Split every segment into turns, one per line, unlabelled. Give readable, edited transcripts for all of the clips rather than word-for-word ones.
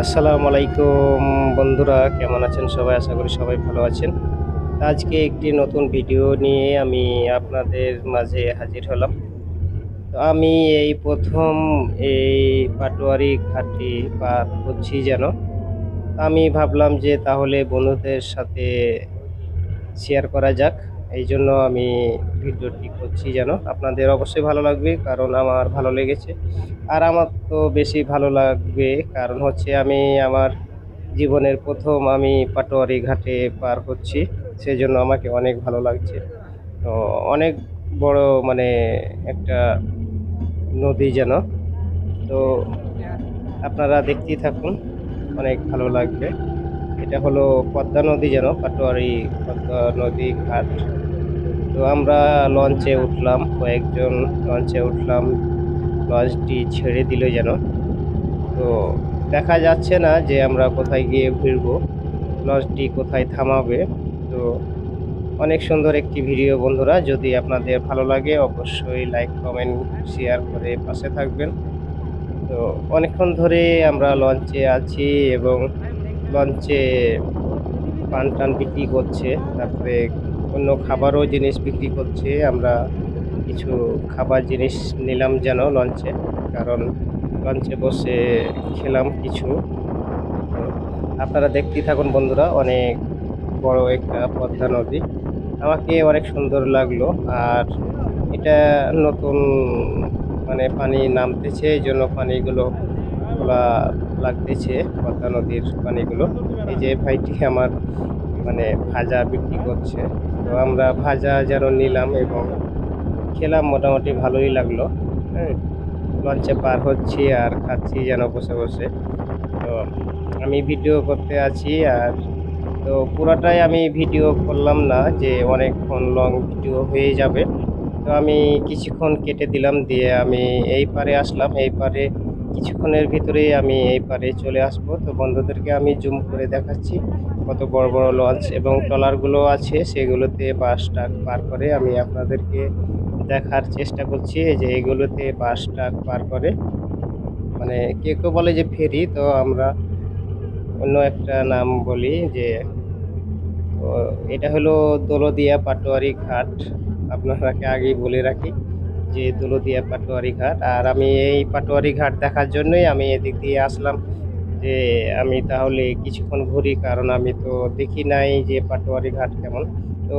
আসসালামু আলাইকুম বন্ধুরা, কেমন আছেন সবাই? আশা করি সবাই ভালো আছেন। আজকে একটি নতুন ভিডিও নিয়ে আমি আপনাদের মাঝে হাজির হলাম। তো আমি এই ১ম এই পাটোয়ারি ঘাটটি পার হচ্ছি যেন। আমি ভাবলাম যে তাহলে বন্ধুদের সাথে শেয়ার করা যাক। এইজন্য আমি ভিডিওটি করছি যেন। আপনাদের অবশ্যই ভালো লাগবে কারণ আমার ভালো লেগেছে। আর আমার তো বেশি ভালো লাগবে কারণ হচ্ছে আমি আমার জীবনের ১ম আমি পাটোয়ারি ঘাটে পার হচ্ছি। সেজন্য আমাকে অনেক ভালো লাগছে। তো অনেক বড় মানে একটা নদী যেন। তো আপনারা দেখতেই থাকুন, অনেক ভালো লাগবে। এটা হলো পদ্মা নদী যেন, পাটোয়ারি পদ্মা নদী ঘাট। তো আমরা লঞ্চে উঠলাম, কয়েকজন লঞ্চে উঠলাম। লঞ্চটি ছেড়ে দিল যেন। তো দেখা যাচ্ছে না যে আমরা কোথায় গিয়ে ভিড়বো, লঞ্চটি কোথায় থামাবে। তো অনেক সুন্দর একটি ভিডিও বন্ধুরা, যদি আপনাদের ভালো লাগে অবশ্যই লাইক, কমেন্ট, শেয়ার করে পাশে থাকবেন। তো অনেকক্ষণ ধরে আমরা লঞ্চে আছি এবং লঞ্চে পান-টান বিক্রি করছে। তারপরে অন্য খাবারও জিনিস বিক্রি করছে। আমরা কিছু খাবার জিনিস নিলাম যেন লঞ্চে। কারণ লঞ্চে বসে খেলাম কিছু। তো আপনারা দেখতেই থাকুন বন্ধুরা, অনেক বড় একটা পদ্মা নদী। আমাকে অনেক সুন্দর লাগলো। আর এটা নতুন মানে পানি নামতেছে, এইজন্য পানিগুলো ঘোলা লাগতেছে, পদ্মা নদীর পানিগুলো। এই যে ভাইটি আমার মানে ভাজা বিক্রি করছে। তো আমরা ভাজা যেন নিলাম এবং খেলাম, মোটামুটি ভালোই লাগলো। হ্যাঁ? লঞ্চে পার হচ্ছি আর খাচ্ছি যেন বসে, বসে। তো আমি ভিডিও করতে আছি আর তো পুরাটাই আমি ভিডিও করলাম না যে অনেকক্ষণ লং ভিডিও হয়ে যাবে। তো আমি কিছুক্ষণ কেটে দিলাম, দিয়ে আমি এই পারে আসলাম। এই পারে কিছুক্ষণের ভিতরেই আমি এই পারে চলে আসবো। তো বন্ধুদেরকে আমি জুম করে দেখাচ্ছি কত বড়, বড় লঞ্চ এবং ট্রলারগুলো আছে, সেগুলোতে বাস ট্রাক পার করে আমি আপনাদেরকে দেখার চেষ্টা করছি। এই যে এগুলোতে বাস ট্রাক পার করে। মানে কেউ বলে যে ফেরি, তো আমরা অন্য একটা নাম বলি যে তো এটা হলো দৌলতদিয়া পাটোয়ারি ঘাট। আপনারাকে আগেই বলে রাখি যে দৌলতদিয়া পাটোয়ারি ঘাট। আর আমি এই পাটোয়ারি ঘাট দেখার জন্যই আমি এদিক দিয়ে আসলাম যে আমি তাহলে কিছুক্ষণ ঘুরি, কারণ আমি তো দেখি নাই যে পাটোয়ারি ঘাট কেমন। তো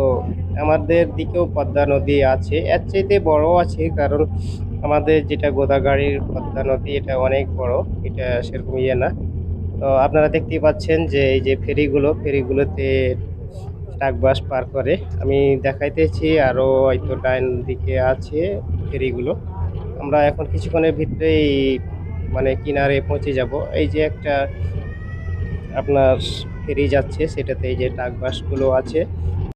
আমাদের দিকেও পদ্মা নদী আছে, এর চাইতে বড় আছে, কারণ আমাদের যেটা গোদাগাড়ির পদ্মা নদী এটা অনেক বড়, এটা সেরকম ইয়ে না। তো আপনারা দেখতেই পাচ্ছেন যে এই যে ফেরিগুলোতে ট্রাক বাস পার করে। আমি দেখাইতেছি আরো হয়তো ডাইন দিকে আছে ফেরিগুলো। আমরা এখন কিছুক্ষণের ভিতরেই মানে কিনারে পৌঁছে যাব। এই যে একটা আপনার ফেরি যাচ্ছে, সেটাতে এই যে ট্রাক বাসগুলো আছে।